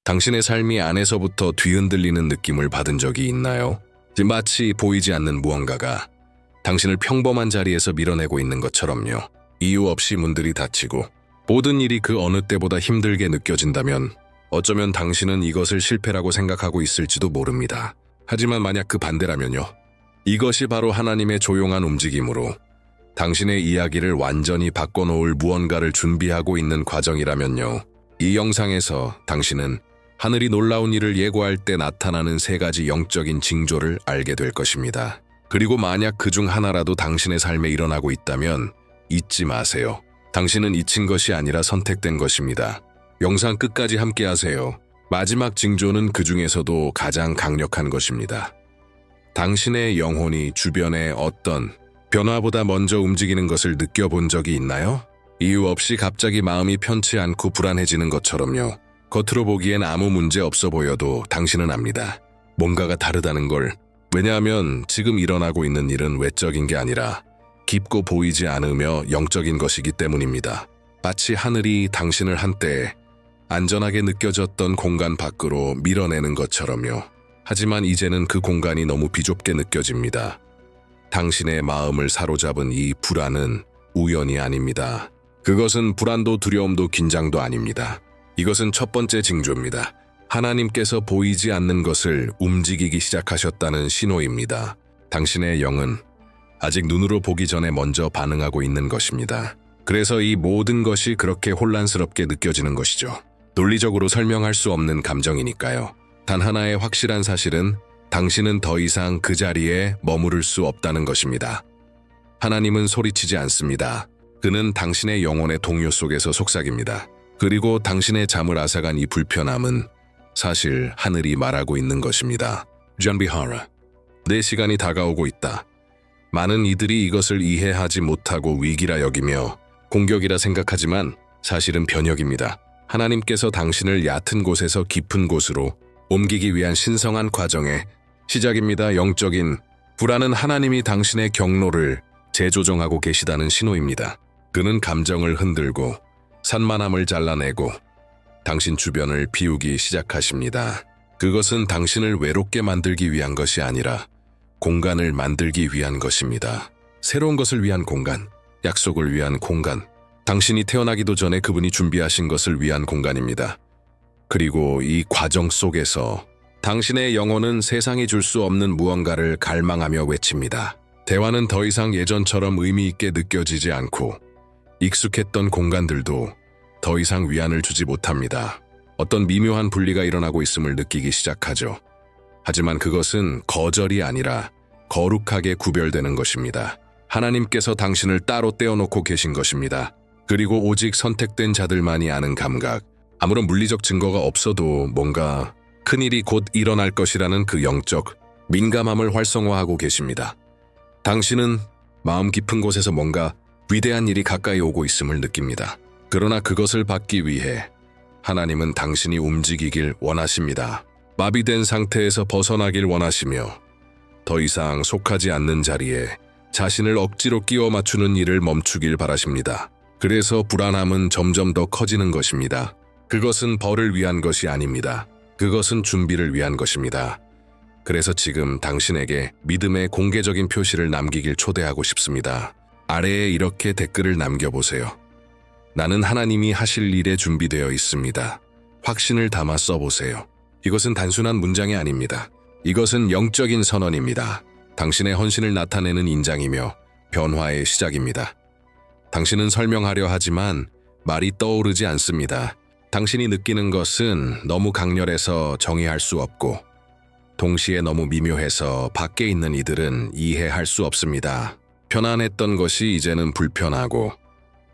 당신의 삶이 안에서부터 뒤흔들리는 느낌을 받은 적이 있나요? 마치 보이지 않는 무언가가 당신을 평범한 자리에서 밀어내고 있는 것처럼요. 이유 없이 문들이 닫히고 모든 일이 그 어느 때보다 힘들게 느껴진다면 어쩌면 당신은 이것을 실패라고 생각하고 있을지도 모릅니다. 하지만 만약 그 반대라면요. 이것이 바로 하나님의 조용한 움직임으로 당신의 이야기를 완전히 바꿔놓을 무언가를 준비하고 있는 과정이라면요. 이 영상에서 당신은 하늘이 놀라운 일을 예고할 때 나타나는 3가지 영적인 징조를 알게 될 것입니다. 그리고 만약 그중 하나라도 당신의 삶에 일어나고 있다면 잊지 마세요. 당신은 잊힌 것이 아니라 선택된 것입니다. 영상 끝까지 함께 하세요. 마지막 징조는 그 중에서도 가장 강력한 것입니다. 당신의 영혼이 주변의 어떤 변화보다 먼저 움직이는 것을 느껴본 적이 있나요? 이유 없이 갑자기 마음이 편치 않고 불안해지는 것처럼요. 겉으로 보기엔 아무 문제 없어 보여도 당신은 압니다. 뭔가가 다르다는 걸. 왜냐하면 지금 일어나고 있는 일은 외적인 게 아니라 깊고 보이지 않으며 영적인 것이기 때문입니다. 마치 하늘이 당신을 한때 안전하게 느껴졌던 공간 밖으로 밀어내는 것처럼요. 하지만 이제는 그 공간이 너무 비좁게 느껴집니다. 당신의 마음을 사로잡은 이 불안은 우연이 아닙니다. 그것은 불안도 두려움도 긴장도 아닙니다. 이것은 첫 번째 징조입니다. 하나님께서 보이지 않는 것을 움직이기 시작하셨다는 신호입니다. 당신의 영은 아직 눈으로 보기 전에 먼저 반응하고 있는 것입니다. 그래서 이 모든 것이 그렇게 혼란스럽게 느껴지는 것이죠. 논리적으로 설명할 수 없는 감정이니까요. 단 하나의 확실한 사실은 당신은 더 이상 그 자리에 머무를 수 없다는 것입니다. 하나님은 소리치지 않습니다. 그는 당신의 영혼의 동요 속에서 속삭입니다. 그리고 당신의 잠을 앗아간 이 불편함은 사실 하늘이 말하고 있는 것입니다. 준비하라. 내 시간이 다가오고 있다. 많은 이들이 이것을 이해하지 못하고 위기라 여기며 공격이라 생각하지만 사실은 변혁입니다. 하나님께서 당신을 얕은 곳에서 깊은 곳으로 옮기기 위한 신성한 과정의 시작입니다. 영적인 불안은 하나님이 당신의 경로를 재조정하고 계시다는 신호입니다. 그는 감정을 흔들고 산만함을 잘라내고 당신 주변을 비우기 시작하십니다. 그것은 당신을 외롭게 만들기 위한 것이 아니라 공간을 만들기 위한 것입니다. 새로운 것을 위한 공간, 약속을 위한 공간, 당신이 태어나기도 전에 그분이 준비하신 것을 위한 공간입니다. 그리고 이 과정 속에서 당신의 영혼은 세상이 줄 수 없는 무언가를 갈망하며 외칩니다. 대화는 더 이상 예전처럼 의미 있게 느껴지지 않고 익숙했던 공간들도 더 이상 위안을 주지 못합니다. 어떤 미묘한 분리가 일어나고 있음을 느끼기 시작하죠. 하지만 그것은 거절이 아니라 거룩하게 구별되는 것입니다. 하나님께서 당신을 따로 떼어놓고 계신 것입니다. 그리고 오직 선택된 자들만이 아는 감각, 아무런 물리적 증거가 없어도 뭔가 큰일이 곧 일어날 것이라는 그 영적 민감함을 활성화하고 계십니다. 당신은 마음 깊은 곳에서 뭔가 위대한 일이 가까이 오고 있음을 느낍니다. 그러나 그것을 받기 위해 하나님은 당신이 움직이길 원하십니다. 마비된 상태에서 벗어나길 원하시며 더 이상 속하지 않는 자리에 자신을 억지로 끼워 맞추는 일을 멈추길 바라십니다. 그래서 불안함은 점점 더 커지는 것입니다. 그것은 벌을 위한 것이 아닙니다. 그것은 준비를 위한 것입니다. 그래서 지금 당신에게 믿음의 공개적인 표시를 남기길 초대하고 싶습니다. 아래에 이렇게 댓글을 남겨보세요. 나는 하나님이 하실 일에 준비되어 있습니다. 확신을 담아 써보세요. 이것은 단순한 문장이 아닙니다. 이것은 영적인 선언입니다. 당신의 헌신을 나타내는 인장이며 변화의 시작입니다. 당신은 설명하려 하지만 말이 떠오르지 않습니다. 당신이 느끼는 것은 너무 강렬해서 정의할 수 없고 동시에 너무 미묘해서 밖에 있는 이들은 이해할 수 없습니다. 편안했던 것이 이제는 불편하고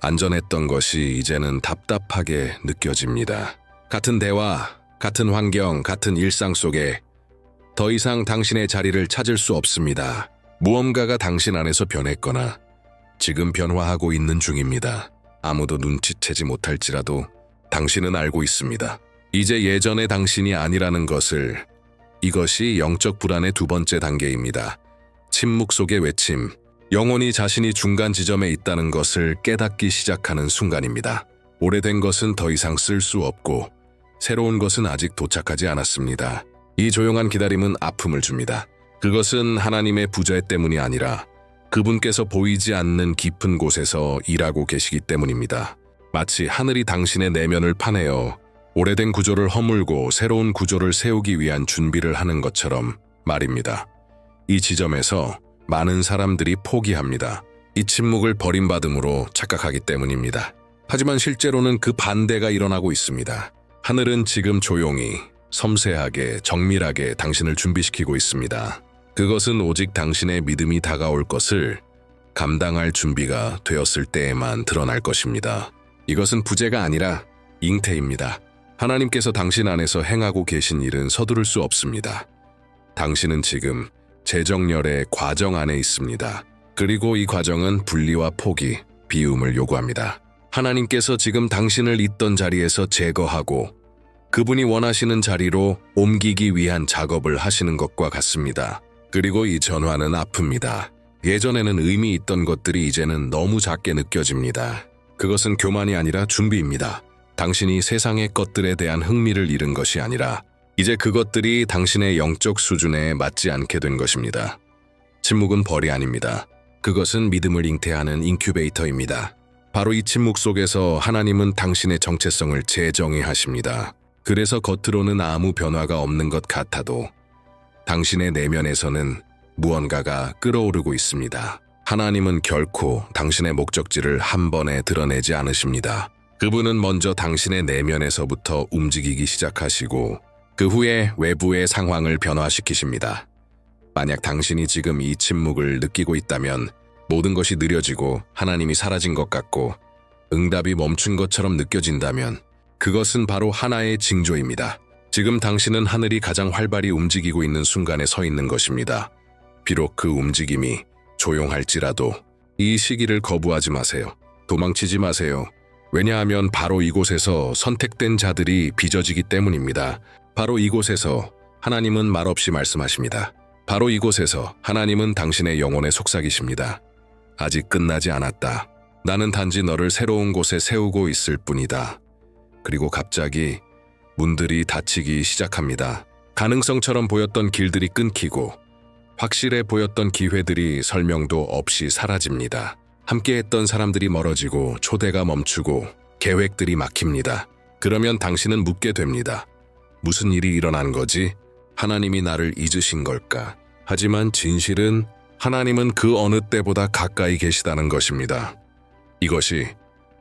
안전했던 것이 이제는 답답하게 느껴집니다. 같은 대화, 같은 환경, 같은 일상 속에 더 이상 당신의 자리를 찾을 수 없습니다. 무언가가 당신 안에서 변했거나 지금 변화하고 있는 중입니다. 아무도 눈치채지 못할지라도 당신은 알고 있습니다. 이제 예전의 당신이 아니라는 것을. 이것이 영적 불안의 2번째 단계입니다. 침묵 속의 외침. 영혼이 자신이 중간 지점에 있다는 것을 깨닫기 시작하는 순간입니다. 오래된 것은 더 이상 쓸 수 없고 새로운 것은 아직 도착하지 않았습니다. 이 조용한 기다림은 아픔을 줍니다. 그것은 하나님의 부재 때문이 아니라 그분께서 보이지 않는 깊은 곳에서 일하고 계시기 때문입니다. 마치 하늘이 당신의 내면을 파내어 오래된 구조를 허물고 새로운 구조를 세우기 위한 준비를 하는 것처럼 말입니다. 이 지점에서 많은 사람들이 포기합니다. 이 침묵을 버림받음으로 착각하기 때문입니다. 하지만 실제로는 그 반대가 일어나고 있습니다. 하늘은 지금 조용히, 섬세하게, 정밀하게 당신을 준비시키고 있습니다. 그것은 오직 당신의 믿음이 다가올 것을 감당할 준비가 되었을 때에만 드러날 것입니다. 이것은 부재가 아니라 잉태입니다. 하나님께서 당신 안에서 행하고 계신 일은 서두를 수 없습니다. 당신은 지금 재정렬의 과정 안에 있습니다. 그리고 이 과정은 분리와 포기, 비움을 요구합니다. 하나님께서 지금 당신을 있던 자리에서 제거하고 그분이 원하시는 자리로 옮기기 위한 작업을 하시는 것과 같습니다. 그리고 이 전환은 아픕니다. 예전에는 의미 있던 것들이 이제는 너무 작게 느껴집니다. 그것은 교만이 아니라 준비입니다. 당신이 세상의 것들에 대한 흥미를 잃은 것이 아니라 이제 그것들이 당신의 영적 수준에 맞지 않게 된 것입니다. 침묵은 벌이 아닙니다. 그것은 믿음을 잉태하는 인큐베이터입니다. 바로 이 침묵 속에서 하나님은 당신의 정체성을 재정의하십니다. 그래서 겉으로는 아무 변화가 없는 것 같아도 당신의 내면에서는 무언가가 끓어오르고 있습니다. 하나님은 결코 당신의 목적지를 한 번에 드러내지 않으십니다. 그분은 먼저 당신의 내면에서부터 움직이기 시작하시고 그 후에 외부의 상황을 변화시키십니다. 만약 당신이 지금 이 침묵을 느끼고 있다면 모든 것이 느려지고 하나님이 사라진 것 같고 응답이 멈춘 것처럼 느껴진다면 그것은 바로 하나의 징조입니다. 지금 당신은 하늘이 가장 활발히 움직이고 있는 순간에 서 있는 것입니다. 비록 그 움직임이 조용할지라도 이 시기를 거부하지 마세요. 도망치지 마세요. 왜냐하면 바로 이곳에서 선택된 자들이 빚어지기 때문입니다. 바로 이곳에서 하나님은 말없이 말씀하십니다. 바로 이곳에서 하나님은 당신의 영혼에 속삭이십니다. 아직 끝나지 않았다. 나는 단지 너를 새로운 곳에 세우고 있을 뿐이다. 그리고 갑자기 문들이 닫히기 시작합니다. 가능성처럼 보였던 길들이 끊기고 확실해 보였던 기회들이 설명도 없이 사라집니다. 함께했던 사람들이 멀어지고 초대가 멈추고 계획들이 막힙니다. 그러면 당신은 묻게 됩니다. 무슨 일이 일어난 거지? 하나님이 나를 잊으신 걸까? 하지만 진실은 하나님은 그 어느 때보다 가까이 계시다는 것입니다. 이것이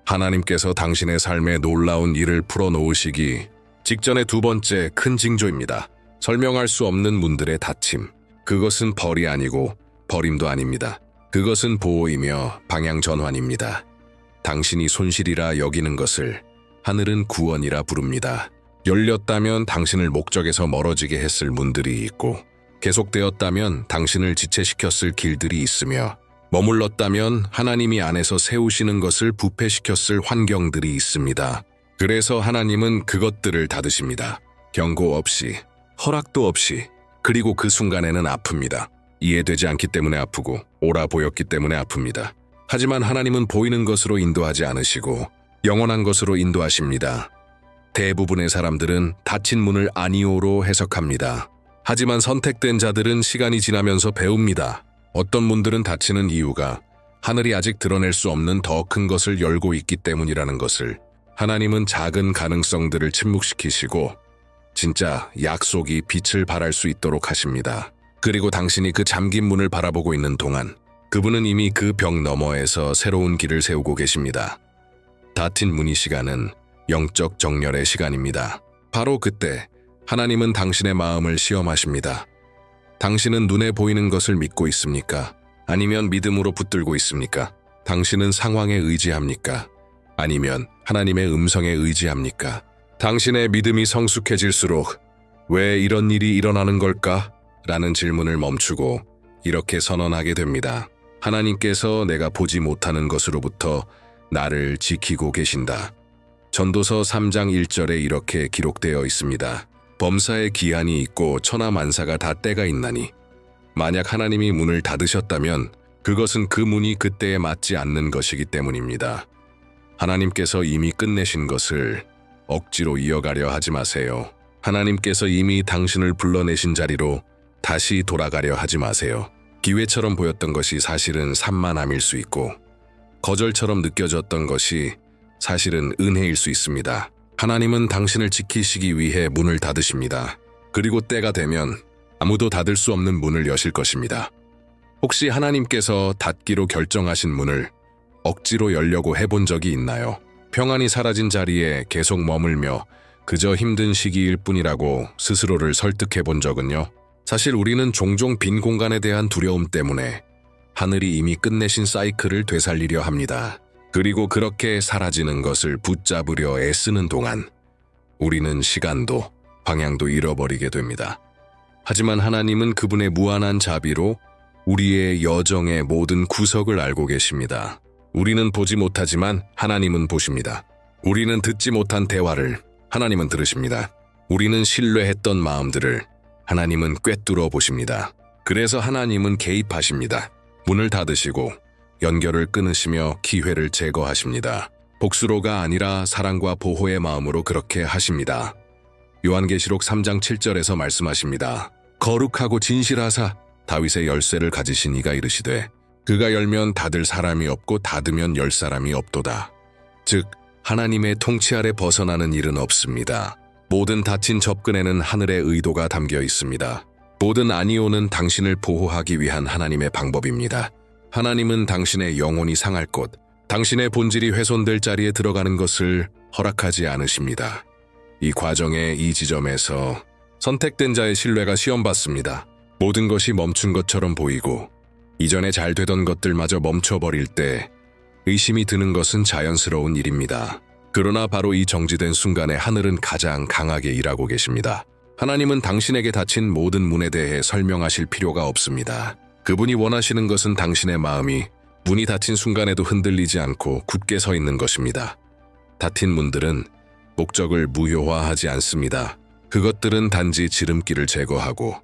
하나님께서 당신의 삶에 놀라운 일을 풀어놓으시기 직전의 두 번째 큰 징조입니다. 설명할 수 없는 문들의 닫힘. 그것은 벌이 아니고 버림도 아닙니다. 그것은 보호이며 방향 전환입니다. 당신이 손실이라 여기는 것을 하늘은 구원이라 부릅니다. 열렸다면 당신을 목적에서 멀어지게 했을 문들이 있고 계속되었다면 당신을 지체시켰을 길들이 있으며 머물렀다면 하나님이 안에서 세우시는 것을 부패시켰을 환경들이 있습니다. 그래서 하나님은 그것들을 닫으십니다. 경고 없이, 허락도 없이, 그리고 그 순간에는 아픕니다. 이해되지 않기 때문에 아프고 옳아 보였기 때문에 아픕니다. 하지만 하나님은 보이는 것으로 인도하지 않으시고 영원한 것으로 인도하십니다. 대부분의 사람들은 닫힌 문을 아니오로 해석합니다. 하지만 선택된 자들은 시간이 지나면서 배웁니다. 어떤 문들은 닫히는 이유가 하늘이 아직 드러낼 수 없는 더 큰 것을 열고 있기 때문이라는 것을. 하나님은 작은 가능성들을 침묵시키시고 진짜 약속이 빛을 발할 수 있도록 하십니다. 그리고 당신이 그 잠긴 문을 바라보고 있는 동안 그분은 이미 그 벽 너머에서 새로운 길을 세우고 계십니다. 닫힌 문의 시간은 영적 정렬의 시간입니다. 바로 그때 하나님은 당신의 마음을 시험하십니다. 당신은 눈에 보이는 것을 믿고 있습니까? 아니면 믿음으로 붙들고 있습니까? 당신은 상황에 의지합니까? 아니면 하나님의 음성에 의지합니까? 당신의 믿음이 성숙해질수록 왜 이런 일이 일어나는 걸까? 라는 질문을 멈추고 이렇게 선언하게 됩니다. 하나님께서 내가 보지 못하는 것으로부터 나를 지키고 계신다. 전도서 3장 1절에 이렇게 기록되어 있습니다. 범사의 기한이 있고 천하만사가 다 때가 있나니 만약 하나님이 문을 닫으셨다면 그것은 그 문이 그때에 맞지 않는 것이기 때문입니다. 하나님께서 이미 끝내신 것을 억지로 이어가려 하지 마세요. 하나님께서 이미 당신을 불러내신 자리로 다시 돌아가려 하지 마세요. 기회처럼 보였던 것이 사실은 산만함일 수 있고 거절처럼 느껴졌던 것이 사실은 은혜일 수 있습니다. 하나님은 당신을 지키시기 위해 문을 닫으십니다. 그리고 때가 되면 아무도 닫을 수 없는 문을 여실 것입니다. 혹시 하나님께서 닫기로 결정하신 문을 억지로 열려고 해본 적이 있나요? 평안이 사라진 자리에 계속 머물며 그저 힘든 시기일 뿐이라고 스스로를 설득해 본 적은요? 사실 우리는 종종 빈 공간에 대한 두려움 때문에 하늘이 이미 끝내신 사이클을 되살리려 합니다. 그리고 그렇게 사라지는 것을 붙잡으려 애쓰는 동안 우리는 시간도 방향도 잃어버리게 됩니다. 하지만 하나님은 그분의 무한한 자비로 우리의 여정의 모든 구석을 알고 계십니다. 우리는 보지 못하지만 하나님은 보십니다. 우리는 듣지 못한 대화를 하나님은 들으십니다. 우리는 신뢰했던 마음들을 하나님은 꿰뚫어 보십니다. 그래서 하나님은 개입하십니다. 문을 닫으시고 연결을 끊으시며 기회를 제거하십니다. 복수로가 아니라 사랑과 보호의 마음으로 그렇게 하십니다. 요한계시록 3장 7절에서 말씀하십니다. 거룩하고 진실하사 다윗의 열쇠를 가지신 이가 이르시되 그가 열면 닫을 사람이 없고 닫으면 열 사람이 없도다. 즉 하나님의 통치 아래 벗어나는 일은 없습니다. 모든 닫힌 접근에는 하늘의 의도가 담겨 있습니다. 모든 아니오는 당신을 보호하기 위한 하나님의 방법입니다. 하나님은 당신의 영혼이 상할 곳, 당신의 본질이 훼손될 자리에 들어가는 것을 허락하지 않으십니다. 이 과정의 이 지점에서 선택된 자의 신뢰가 시험받습니다. 모든 것이 멈춘 것처럼 보이고 이전에 잘 되던 것들마저 멈춰버릴 때 의심이 드는 것은 자연스러운 일입니다. 그러나 바로 이 정지된 순간에 하늘은 가장 강하게 일하고 계십니다. 하나님은 당신에게 닫힌 모든 문에 대해 설명하실 필요가 없습니다. 그분이 원하시는 것은 당신의 마음이 문이 닫힌 순간에도 흔들리지 않고 굳게 서 있는 것입니다. 닫힌 문들은 목적을 무효화하지 않습니다. 그것들은 단지 지름길을 제거하고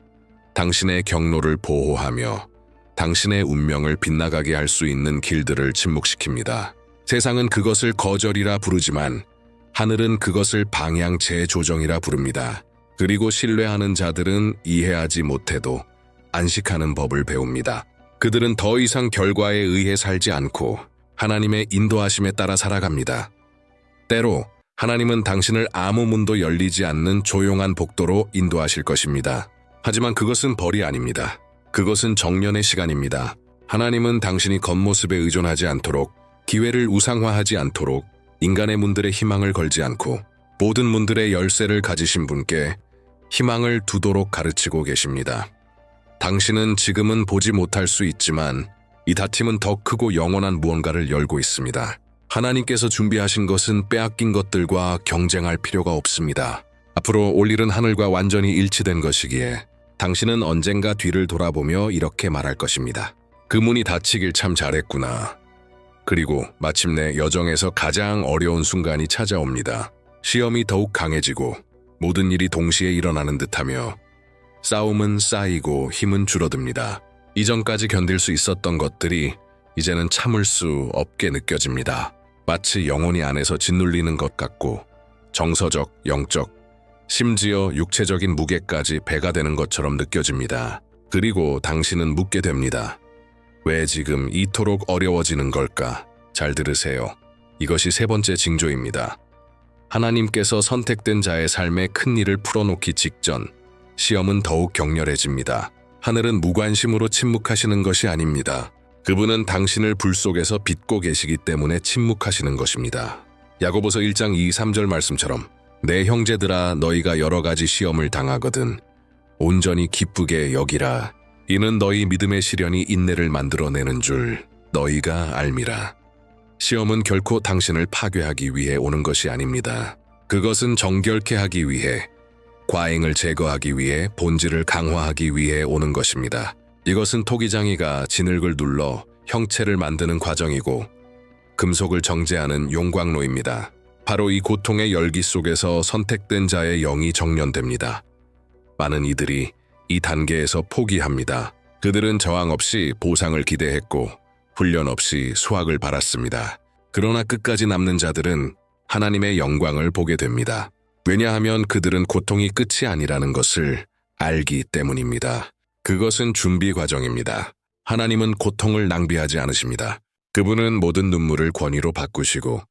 당신의 경로를 보호하며 당신의 운명을 빗나가게 할 수 있는 길들을 침묵시킵니다. 세상은 그것을 거절이라 부르지만 하늘은 그것을 방향 재조정이라 부릅니다. 그리고 신뢰하는 자들은 이해하지 못해도 안식하는 법을 배웁니다. 그들은 더 이상 결과에 의해 살지 않고 하나님의 인도하심에 따라 살아갑니다. 때로 하나님은 당신을 아무 문도 열리지 않는 조용한 복도로 인도하실 것입니다. 하지만 그것은 벌이 아닙니다. 그것은 정련의 시간입니다. 하나님은 당신이 겉모습에 의존하지 않도록, 기회를 우상화하지 않도록, 인간의 문들에 희망을 걸지 않고 모든 문들의 열쇠를 가지신 분께 희망을 두도록 가르치고 계십니다. 당신은 지금은 보지 못할 수 있지만 이 닫힘은 더 크고 영원한 무언가를 열고 있습니다. 하나님께서 준비하신 것은 빼앗긴 것들과 경쟁할 필요가 없습니다. 앞으로 올 일은 하늘과 완전히 일치된 것이기에 당신은 언젠가 뒤를 돌아보며 이렇게 말할 것입니다. 그 문이 닫히길 참 잘했구나. 그리고 마침내 여정에서 가장 어려운 순간이 찾아옵니다. 시험이 더욱 강해지고 모든 일이 동시에 일어나는 듯하며 싸움은 쌓이고 힘은 줄어듭니다. 이전까지 견딜 수 있었던 것들이 이제는 참을 수 없게 느껴집니다. 마치 영혼이 안에서 짓눌리는 것 같고 정서적, 영적, 심지어 육체적인 무게까지 배가 되는 것처럼 느껴집니다. 그리고 당신은 묻게 됩니다. 왜 지금 이토록 어려워지는 걸까? 잘 들으세요. 이것이 세 번째 징조입니다. 하나님께서 선택된 자의 삶에 큰 일을 풀어놓기 직전 시험은 더욱 격렬해집니다. 하늘은 무관심으로 침묵하시는 것이 아닙니다. 그분은 당신을 불 속에서 빚고 계시기 때문에 침묵하시는 것입니다. 야고보서 1장 2, 3절 말씀처럼 내 형제들아 너희가 여러 가지 시험을 당하거든 온전히 기쁘게 여기라. 이는 너희 믿음의 시련이 인내를 만들어내는 줄 너희가 알미라. 시험은 결코 당신을 파괴하기 위해 오는 것이 아닙니다. 그것은 정결케 하기 위해, 과잉을 제거하기 위해, 본질을 강화하기 위해 오는 것입니다. 이것은 토기장이가 진흙을 눌러 형체를 만드는 과정이고 금속을 정제하는 용광로입니다. 바로 이 고통의 열기 속에서 선택된 자의 영이 정련됩니다. 많은 이들이 이 단계에서 포기합니다. 그들은 저항 없이 보상을 기대했고 훈련 없이 수확을 바랐습니다. 그러나 끝까지 남는 자들은 하나님의 영광을 보게 됩니다. 왜냐하면 그들은 고통이 끝이 아니라는 것을 알기 때문입니다. 그것은 준비 과정입니다. 하나님은 고통을 낭비하지 않으십니다. 그분은 모든 눈물을 권위로 바꾸시고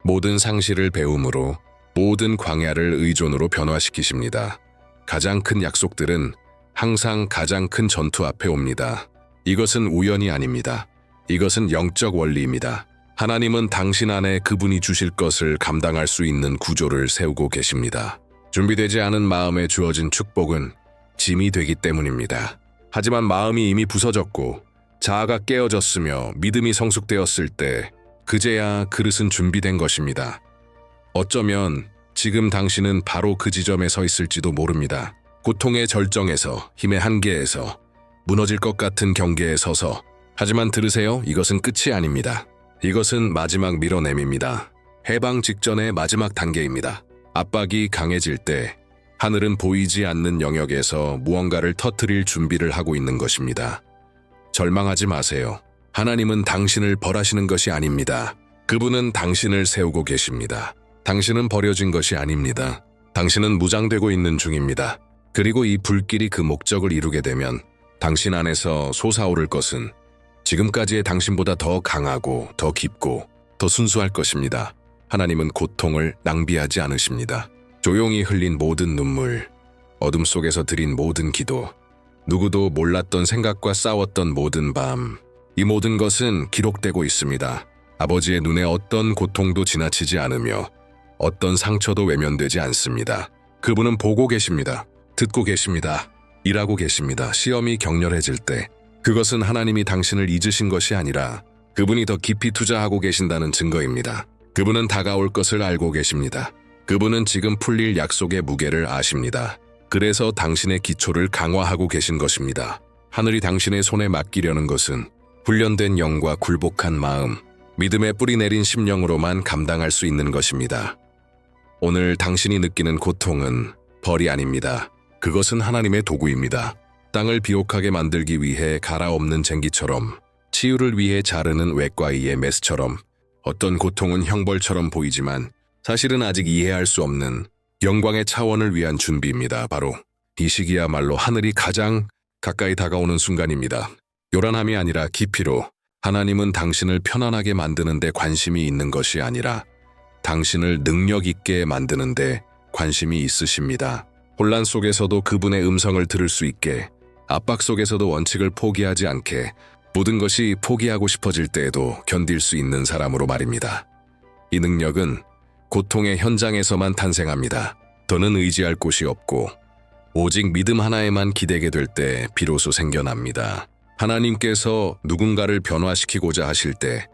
모든 상실을 배움으로 모든 광야를 의존으로 변화시키십니다. 가장 큰 약속들은 항상 가장 큰 전투 앞에 옵니다. 이것은 우연이 아닙니다. 이것은 영적 원리입니다. 하나님은 당신 안에 그분이 주실 것을 감당할 수 있는 구조를 세우고 계십니다. 준비되지 않은 마음에 주어진 축복은 짐이 되기 때문입니다. 하지만 마음이 이미 부서졌고 자아가 깨어졌으며 믿음이 성숙되었을 때 그제야 그릇은 준비된 것입니다. 어쩌면 지금 당신은 바로 그 지점에 서 있을지도 모릅니다. 고통의 절정에서, 힘의 한계에서, 무너질 것 같은 경계에 서서. 하지만 들으세요. 이것은 끝이 아닙니다. 이것은 마지막 밀어냄입니다. 해방 직전의 마지막 단계입니다. 압박이 강해질 때 하늘은 보이지 않는 영역에서 무언가를 터뜨릴 준비를 하고 있는 것입니다. 절망하지 마세요. 하나님은 당신을 벌하시는 것이 아닙니다. 그분은 당신을 세우고 계십니다. 당신은 버려진 것이 아닙니다. 당신은 무장되고 있는 중입니다. 그리고 이 불길이 그 목적을 이루게 되면 당신 안에서 솟아오를 것은 지금까지의 당신보다 더 강하고 더 깊고 더 순수할 것입니다. 하나님은 고통을 낭비하지 않으십니다. 조용히 흘린 모든 눈물, 어둠 속에서 드린 모든 기도, 누구도 몰랐던 생각과 싸웠던 모든 밤, 이 모든 것은 기록되고 있습니다. 아버지의 눈에 어떤 고통도 지나치지 않으며 어떤 상처도 외면되지 않습니다. 그분은 보고 계십니다. 듣고 계십니다. 일하고 계십니다. 시험이 격렬해질 때 그것은 하나님이 당신을 잊으신 것이 아니라 그분이 더 깊이 투자하고 계신다는 증거입니다. 그분은 다가올 것을 알고 계십니다. 그분은 지금 풀릴 약속의 무게를 아십니다. 그래서 당신의 기초를 강화하고 계신 것입니다. 하늘이 당신의 손에 맡기려는 것은 훈련된 영과 굴복한 마음, 믿음의 뿌리 내린 심령으로만 감당할 수 있는 것입니다. 오늘 당신이 느끼는 고통은 벌이 아닙니다. 그것은 하나님의 도구입니다. 땅을 비옥하게 만들기 위해 갈아엎는 쟁기처럼, 치유를 위해 자르는 외과의의 메스처럼, 어떤 고통은 형벌처럼 보이지만 사실은 아직 이해할 수 없는 영광의 차원을 위한 준비입니다. 바로 이 시기야말로 하늘이 가장 가까이 다가오는 순간입니다. 요란함이 아니라 깊이로. 하나님은 당신을 편안하게 만드는 데 관심이 있는 것이 아니라 당신을 능력 있게 만드는 데 관심이 있으십니다. 혼란 속에서도 그분의 음성을 들을 수 있게, 압박 속에서도 원칙을 포기하지 않게, 모든 것이 포기하고 싶어질 때에도 견딜 수 있는 사람으로 말입니다. 이 능력은 고통의 현장에서만 탄생합니다. 더는 의지할 곳이 없고 오직 믿음 하나에만 기대게 될 때 비로소 생겨납니다. 하나님께서 누군가를 변화시키고자 하실 때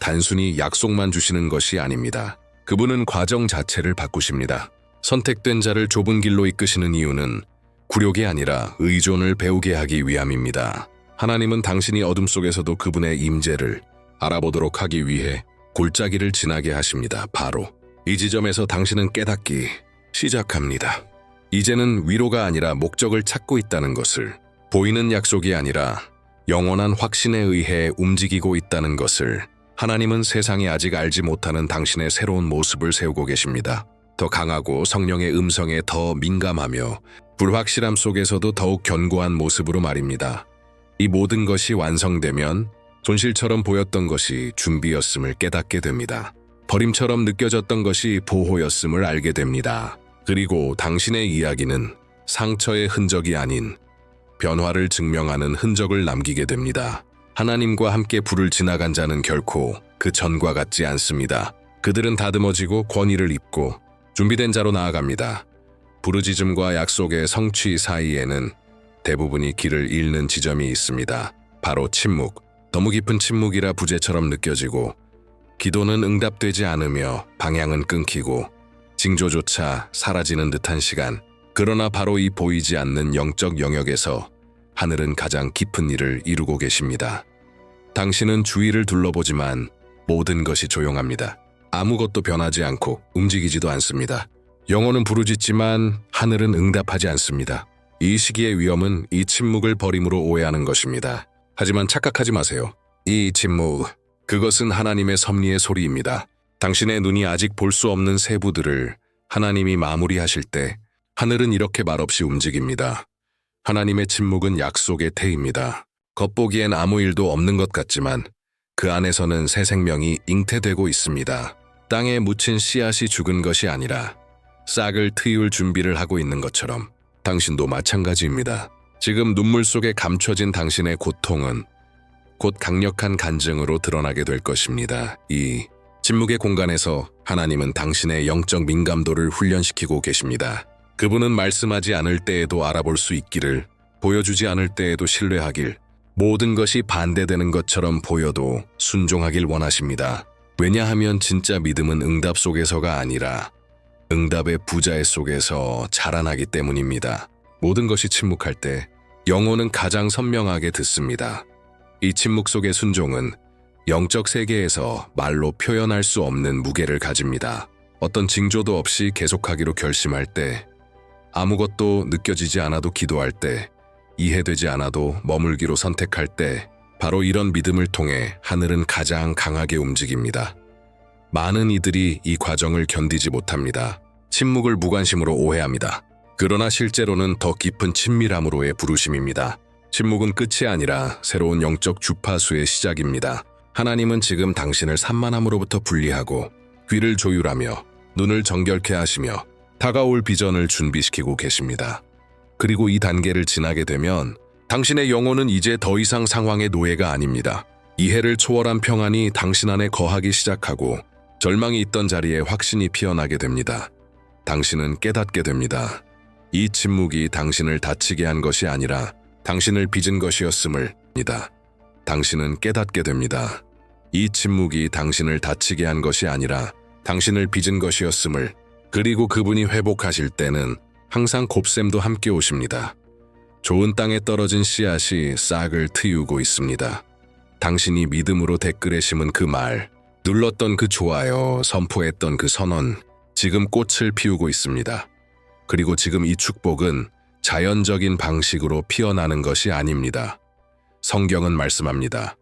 단순히 약속만 주시는 것이 아닙니다. 그분은 과정 자체를 바꾸십니다. 선택된 자를 좁은 길로 이끄시는 이유는 굴욕이 아니라 의존을 배우게 하기 위함입니다. 하나님은 당신이 어둠 속에서도 그분의 임재를 알아보도록 하기 위해 골짜기를 지나게 하십니다. 바로 이 지점에서 당신은 깨닫기 시작합니다. 이제는 위로가 아니라 목적을 찾고 있다는 것을, 보이는 약속이 아니라 영원한 확신에 의해 움직이고 있다는 것을, 하나님은 세상이 아직 알지 못하는 당신의 새로운 모습을 세우고 계십니다. 더 강하고 성령의 음성에 더 민감하며 불확실함 속에서도 더욱 견고한 모습으로 말입니다. 이 모든 것이 완성되면 손실처럼 보였던 것이 준비였음을 깨닫게 됩니다. 버림처럼 느껴졌던 것이 보호였음을 알게 됩니다. 그리고 당신의 이야기는 상처의 흔적이 아닌 변화를 증명하는 흔적을 남기게 됩니다. 하나님과 함께 불을 지나간 자는 결코 그 전과 같지 않습니다. 그들은 다듬어지고 권위를 입고 준비된 자로 나아갑니다. 부르짖음과 약속의 성취 사이에는 대부분이 길을 잃는 지점이 있습니다. 바로 침묵. 너무 깊은 침묵이라 부재처럼 느껴지고, 기도는 응답되지 않으며 방향은 끊기고 징조조차 사라지는 듯한 시간. 그러나 바로 이 보이지 않는 영적 영역에서 하늘은 가장 깊은 일을 이루고 계십니다. 당신은 주위를 둘러보지만 모든 것이 조용합니다. 아무것도 변하지 않고 움직이지도 않습니다. 영혼은 부르짖지만 하늘은 응답하지 않습니다. 이 시기의 위험은 이 침묵을 버림으로 오해하는 것입니다. 하지만 착각하지 마세요. 이 침묵, 그것은 하나님의 섭리의 소리입니다. 당신의 눈이 아직 볼 수 없는 세부들을 하나님이 마무리하실 때 하늘은 이렇게 말없이 움직입니다. 하나님의 침묵은 약속의 태입니다. 겉보기엔 아무 일도 없는 것 같지만 그 안에서는 새 생명이 잉태되고 있습니다. 땅에 묻힌 씨앗이 죽은 것이 아니라 싹을 트이울 준비를 하고 있는 것처럼 당신도 마찬가지입니다. 지금 눈물 속에 감춰진 당신의 고통은 곧 강력한 간증으로 드러나게 될 것입니다. 이 침묵의 공간에서 하나님은 당신의 영적 민감도를 훈련시키고 계십니다. 그분은 말씀하지 않을 때에도 알아볼 수 있기를, 보여주지 않을 때에도 신뢰하길, 모든 것이 반대되는 것처럼 보여도 순종하길 원하십니다. 왜냐하면 진짜 믿음은 응답 속에서가 아니라 응답의 부자의 속에서 자라나기 때문입니다. 모든 것이 침묵할 때 영혼은 가장 선명하게 듣습니다. 이 침묵 속의 순종은 영적 세계에서 말로 표현할 수 없는 무게를 가집니다. 어떤 징조도 없이 계속하기로 결심할 때, 아무것도 느껴지지 않아도 기도할 때, 이해되지 않아도 머물기로 선택할 때, 바로 이런 믿음을 통해 하늘은 가장 강하게 움직입니다. 많은 이들이 이 과정을 견디지 못합니다. 침묵을 무관심으로 오해합니다. 그러나 실제로는 더 깊은 친밀함으로의 부르심입니다. 침묵은 끝이 아니라 새로운 영적 주파수의 시작입니다. 하나님은 지금 당신을 산만함으로부터 분리하고 귀를 조율하며 눈을 정결케 하시며 다가올 비전을 준비시키고 계십니다. 그리고 이 단계를 지나게 되면 당신의 영혼은 이제 더 이상 상황의 노예가 아닙니다. 이해를 초월한 평안이 당신 안에 거하기 시작하고 절망이 있던 자리에 확신이 피어나게 됩니다. 당신은 깨닫게 됩니다. 이 침묵이 당신을 다치게 한 것이 아니라 당신을 빚은 것이었음을입니다. 당신은 깨닫게 됩니다. 이 침묵이 당신을 다치게 한 것이 아니라 당신을 빚은 것이었음을, 그리고 그분이 회복하실 때는 항상 곱셈도 함께 오십니다. 좋은 땅에 떨어진 씨앗이 싹을 트이우고 있습니다. 당신이 믿음으로 댓글에 심은 그 말, 눌렀던 그 좋아요, 선포했던 그 선언, 지금 꽃을 피우고 있습니다. 그리고 지금 이 축복은 자연적인 방식으로 피어나는 것이 아닙니다. 성경은 말씀합니다.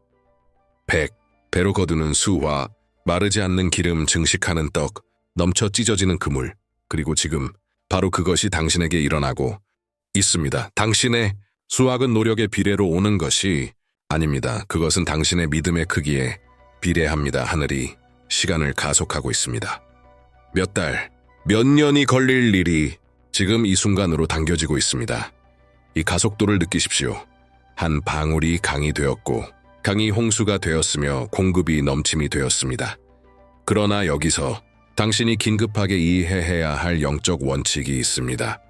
배로 거두는 수화, 마르지 않는 기름 증식하는 떡, 넘쳐 찢어지는 그물, 그리고 지금 바로 그것이 당신에게 일어나고 있습니다. 당신의 수확은 노력의 비례로 오는 것이 아닙니다. 그것은 당신의 믿음의 크기에 비례합니다. 하늘이 시간을 가속하고 있습니다. 몇 달, 몇 년이 걸릴 일이 지금 이 순간으로 당겨지고 있습니다. 이 가속도를 느끼십시오. 한 방울이 강이 되었고 강이 홍수가 되었으며 공급이 넘침이 되었습니다. 그러나 여기서 당신이 긴급하게 이해해야 할 영적 원칙이 있습니다.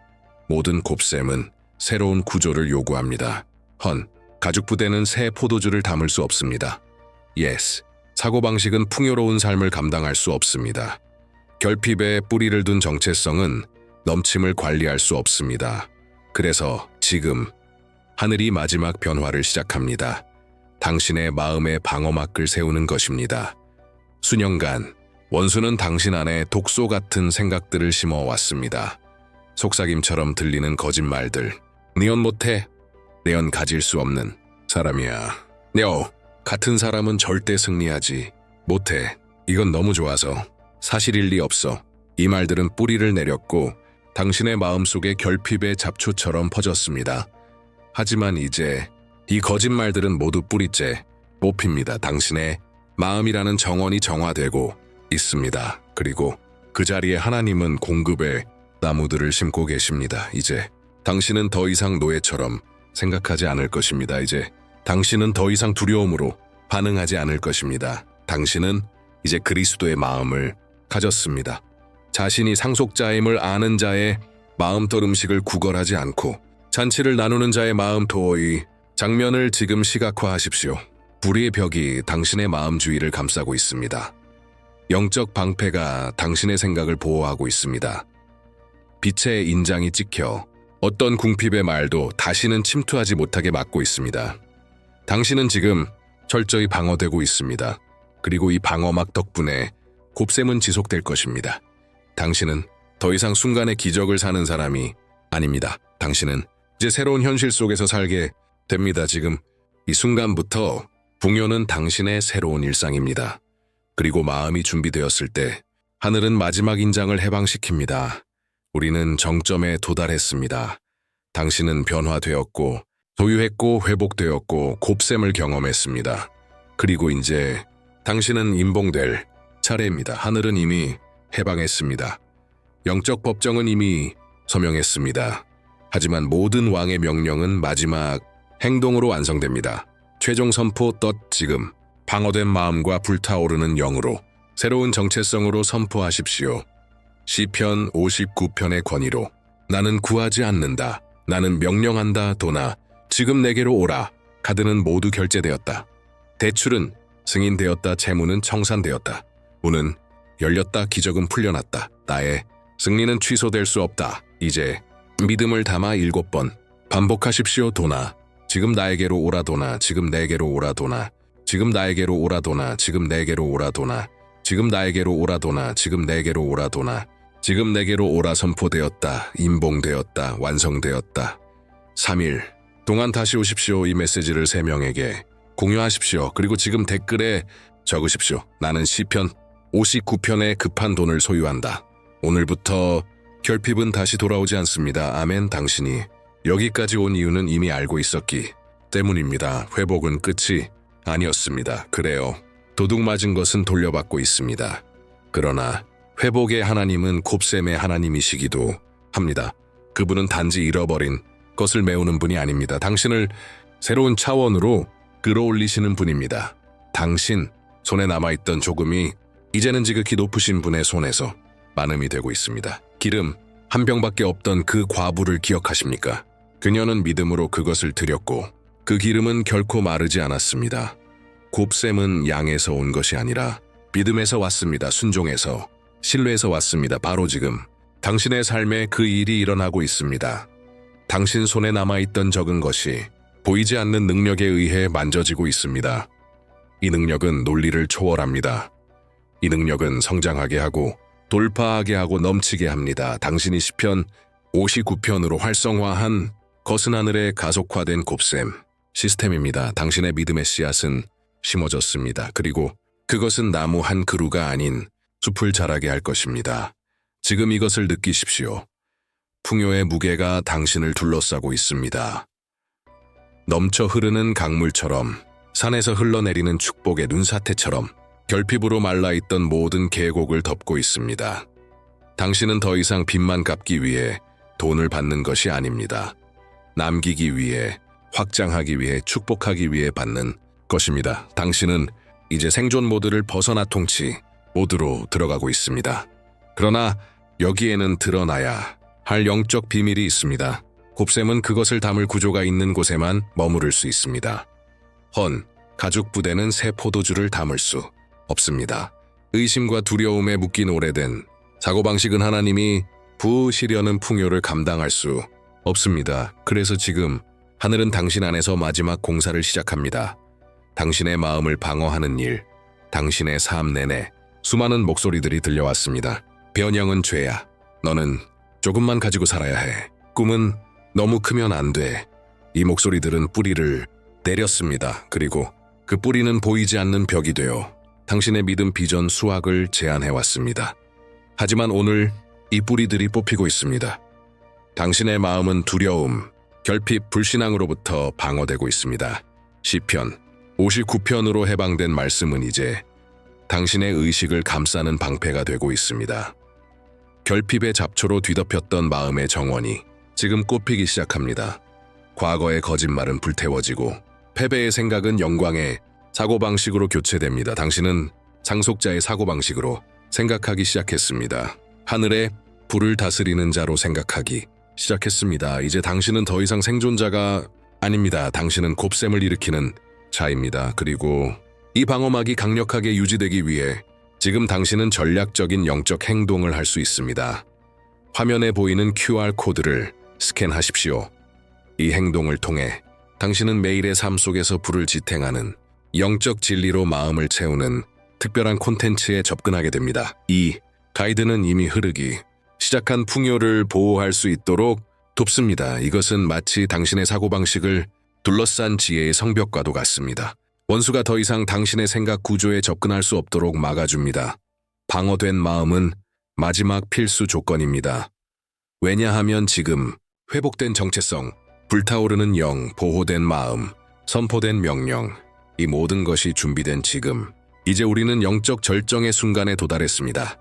모든 곱셈은 새로운 구조를 요구합니다. 가죽부대는 새 포도주를 담을 수 없습니다. 사고방식은 풍요로운 삶을 감당할 수 없습니다. 결핍에 뿌리를 둔 정체성은 넘침을 관리할 수 없습니다. 그래서 지금 하늘이 마지막 변화를 시작합니다. 당신의 마음에 방어막을 세우는 것입니다. 수년간 원수는 당신 안에 독소 같은 생각들을 심어왔습니다. 속삭임처럼 들리는 거짓말들. 네언 못해. 네언 가질 수 없는 사람이야. 같은 사람은 절대 승리하지 못해. 이건 너무 좋아서 사실일 리 없어. 이 말들은 뿌리를 내렸고 당신의 마음속에 결핍의 잡초처럼 퍼졌습니다. 하지만 이제 이 거짓말들은 모두 뿌리째 뽑힙니다. 당신의 마음이라는 정원이 정화되고 있습니다. 그리고 그 자리에 하나님은 공급의 나무들을 심고 계십니다. 이제 당신은 더 이상 노예처럼 생각하지 않을 것입니다. 이제 당신은 더 이상 두려움으로 반응하지 않을 것입니다. 당신은 이제 그리스도의 마음을 가졌습니다. 자신이 상속자임을 아는 자의 마음돌 음식을 구걸하지 않고 잔치를 나누는 자의 마음도의 장면을 지금 시각화하십시오. 불의의 벽이 당신의 마음 주위를 감싸고 있습니다. 영적 방패가 당신의 생각을 보호하고 있습니다. 빛의 인장이 찍혀 어떤 궁핍의 말도 다시는 침투하지 못하게 막고 있습니다. 당신은 지금 철저히 방어되고 있습니다. 그리고 이 방어막 덕분에 곱셈은 지속될 것입니다. 당신은 더 이상 순간의 기적을 사는 사람이 아닙니다. 당신은 이제 새로운 현실 속에서 살게 됩니다. 지금 이 순간부터 풍요는 당신의 새로운 일상입니다. 그리고 마음이 준비되었을 때 하늘은 마지막 인장을 해방시킵니다. 우리는 정점에 도달했습니다. 당신은 변화되었고 소유했고 회복되었고 곱셈을 경험했습니다. 그리고 이제 당신은 임봉될 차례입니다. 하늘은 이미 해방했습니다. 영적 법정은 이미 서명했습니다. 하지만 모든 왕의 명령은 마지막 행동으로 완성됩니다. 최종 선포 지금 방어된 마음과 불타오르는 영으로 새로운 정체성으로 선포하십시오. 시편 59편의 권위로 나는 구하지 않는다. 나는 명령한다. 도나 지금 내게로 오라. 카드는 모두 결제되었다. 대출은 승인되었다. 채무는 청산되었다. 문은 열렸다. 기적은 풀려났다. 나의 승리는 취소될 수 없다. 이제 믿음을 담아 7번 반복하십시오. 도나 지금 나에게로 오라. 도나 지금 내게로 오라. 도나 지금 나에게로 오라. 도나 지금 내게로 오라. 도나 지금 나에게로 오라. 도나 지금 내게로 오라. 도나 지금 내게로 오라. 선포되었다. 임봉되었다. 완성되었다. 3일 동안 다시 오십시오. 이 메시지를 3명에게 공유하십시오. 그리고 지금 댓글에 적으십시오. 나는 시편 59편의 급한 돈을 소유한다. 오늘부터 결핍은 다시 돌아오지 않습니다. 아멘. 당신이 여기까지 온 이유는 이미 알고 있었기 때문입니다. 회복은 끝이 아니었습니다. 그래요. 도둑 맞은 것은 돌려받고 있습니다. 그러나 회복의 하나님은 곱셈의 하나님이시기도 합니다. 그분은 단지 잃어버린 것을 메우는 분이 아닙니다. 당신을 새로운 차원으로 끌어올리시는 분입니다. 당신 손에 남아있던 조금이 이제는 지극히 높으신 분의 손에서 만음이 되고 있습니다. 기름 한 병밖에 없던 그 과부를 기억하십니까? 그녀는 믿음으로 그것을 드렸고 그 기름은 결코 마르지 않았습니다. 곱셈은 양에서 온 것이 아니라 믿음에서 왔습니다. 순종에서, 신뢰에서 왔습니다. 바로 지금 당신의 삶에 그 일이 일어나고 있습니다. 당신 손에 남아있던 적은 것이 보이지 않는 능력에 의해 만져지고 있습니다. 이 능력은 논리를 초월합니다. 이 능력은 성장하게 하고 돌파하게 하고 넘치게 합니다. 당신이 시편 59편으로 활성화한 것은 하늘에 가속화된 곱셈 시스템입니다. 당신의 믿음의 씨앗은 심어졌습니다. 그리고 그것은 나무 한 그루가 아닌 숲을 자라게 할 것입니다. 지금 이것을 느끼십시오. 풍요의 무게가 당신을 둘러싸고 있습니다. 넘쳐 흐르는 강물처럼, 산에서 흘러내리는 축복의 눈사태처럼 결핍으로 말라있던 모든 계곡을 덮고 있습니다. 당신은 더 이상 빚만 갚기 위해 돈을 받는 것이 아닙니다. 남기기 위해, 확장하기 위해, 축복하기 위해 받는 것입니다. 당신은 이제 생존 모드를 벗어나 통치 모드로 들어가고 있습니다. 그러나 여기에는 드러나야 할 영적 비밀이 있습니다. 곱셈은 그것을 담을 구조가 있는 곳에만 머무를 수 있습니다. 가죽 부대는 새 포도주를 담을 수 없습니다. 의심과 두려움에 묶인 오래된 사고방식은 하나님이 부으시려는 풍요를 감당할 수 없습니다. 그래서 지금 하늘은 당신 안에서 마지막 공사를 시작합니다. 당신의 마음을 방어하는 일, 당신의 삶 내내 수많은 목소리들이 들려왔습니다. 변형은 죄야. 너는 조금만 가지고 살아야 해. 꿈은 너무 크면 안 돼. 이 목소리들은 뿌리를 내렸습니다. 그리고 그 뿌리는 보이지 않는 벽이 되어 당신의 믿음 비전 수확을 제한해왔습니다. 하지만 오늘 이 뿌리들이 뽑히고 있습니다. 당신의 마음은 두려움, 결핍, 불신앙으로부터 방어되고 있습니다. 시편 59편으로 해방된 말씀은 이제 당신의 의식을 감싸는 방패가 되고 있습니다. 결핍의 잡초로 뒤덮였던 마음의 정원이 지금 꽃피기 시작합니다. 과거의 거짓말은 불태워지고 패배의 생각은 영광의 사고방식으로 교체됩니다. 당신은 상속자의 사고방식으로 생각하기 시작했습니다. 하늘의 불을 다스리는 자로 생각하기 시작했습니다. 이제 당신은 더 이상 생존자가 아닙니다. 당신은 곱셈을 일으키는 자입니다. 그리고 이 방어막이 강력하게 유지되기 위해 지금 당신은 전략적인 영적 행동을 할 수 있습니다. 화면에 보이는 QR코드를 스캔하십시오. 이 행동을 통해 당신은 매일의 삶 속에서 불을 지탱하는 영적 진리로 마음을 채우는 특별한 콘텐츠에 접근하게 됩니다. 이 가이드는 이미 흐르기 시작한 풍요를 보호할 수 있도록 돕습니다. 이것은 마치 당신의 사고방식을 둘러싼 지혜의 성벽과도 같습니다. 원수가 더 이상 당신의 생각 구조에 접근할 수 없도록 막아줍니다. 방어된 마음은 마지막 필수 조건입니다. 왜냐하면 지금 회복된 정체성, 불타오르는 영, 보호된 마음, 선포된 명령, 이 모든 것이 준비된 지금, 이제 우리는 영적 절정의 순간에 도달했습니다.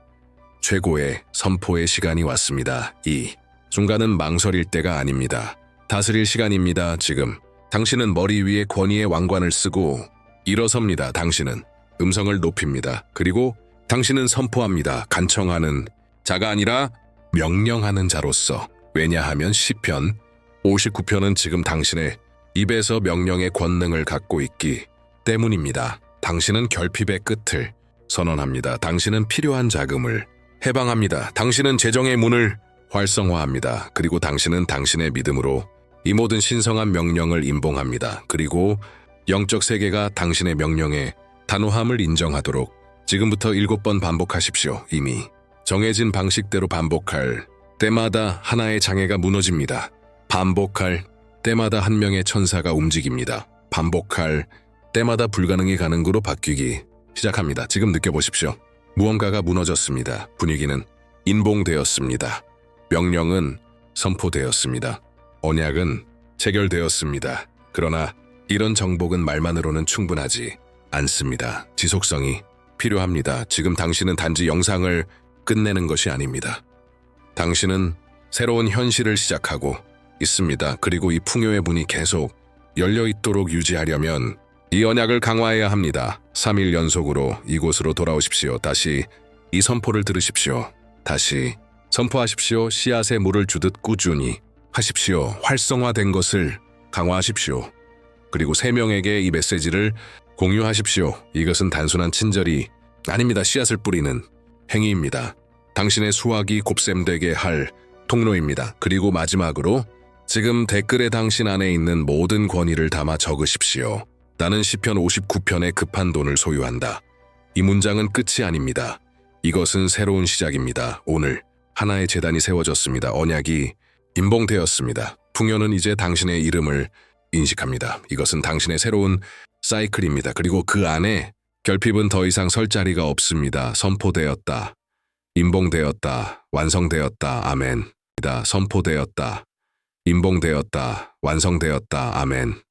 최고의 선포의 시간이 왔습니다. 이 순간은 망설일 때가 아닙니다. 다스릴 시간입니다. 지금 당신은 머리 위에 권위의 왕관을 쓰고 일어섭니다. 당신은 음성을 높입니다. 그리고 당신은 선포합니다. 간청하는 자가 아니라 명령하는 자로서. 왜냐하면 시편 59편은 지금 당신의 입에서 명령의 권능을 갖고 있기 때문입니다. 당신은 결핍의 끝을 선언합니다. 당신은 필요한 자금을 해방합니다. 당신은 재정의 문을 활성화합니다. 그리고 당신은 당신의 믿음으로 이 모든 신성한 명령을 임봉합니다. 그리고 영적 세계가 당신의 명령의 단호함을 인정하도록 지금부터 7번 반복하십시오. 이미 정해진 방식대로 반복할 때마다 하나의 장애가 무너집니다. 반복할 때마다 한 명의 천사가 움직입니다. 반복할 때마다 불가능이 가능으로 바뀌기 시작합니다. 지금 느껴보십시오. 무언가가 무너졌습니다. 분위기는 인봉되었습니다. 명령은 선포되었습니다. 언약은 체결되었습니다. 그러나 이런 정복은 말만으로는 충분하지 않습니다. 지속성이 필요합니다. 지금 당신은 단지 영상을 끝내는 것이 아닙니다. 당신은 새로운 현실을 시작하고 있습니다. 그리고 이 풍요의 문이 계속 열려 있도록 유지하려면 이 언약을 강화해야 합니다. 3일 연속으로 이곳으로 돌아오십시오. 다시 이 선포를 들으십시오. 다시 선포하십시오. 씨앗에 물을 주듯 꾸준히 하십시오. 활성화된 것을 강화하십시오. 그리고 3명에게 이 메시지를 공유하십시오. 이것은 단순한 친절이 아닙니다. 씨앗을 뿌리는 행위입니다. 당신의 수확이 곱셈되게 할 통로입니다. 그리고 마지막으로 지금 댓글에 당신 안에 있는 모든 권위를 담아 적으십시오. 나는 시편 59편의 급한 돈을 소유한다. 이 문장은 끝이 아닙니다. 이것은 새로운 시작입니다. 오늘 하나의 제단이 세워졌습니다. 언약이 임봉되었습니다. 풍요는 이제 당신의 이름을 인식합니다. 이것은 당신의 새로운 사이클입니다. 그리고 그 안에 결핍은 더 이상 설 자리가 없습니다. 선포되었다. 임봉되었다. 완성되었다. 아멘. 선포되었다. 임봉되었다. 완성되었다. 아멘.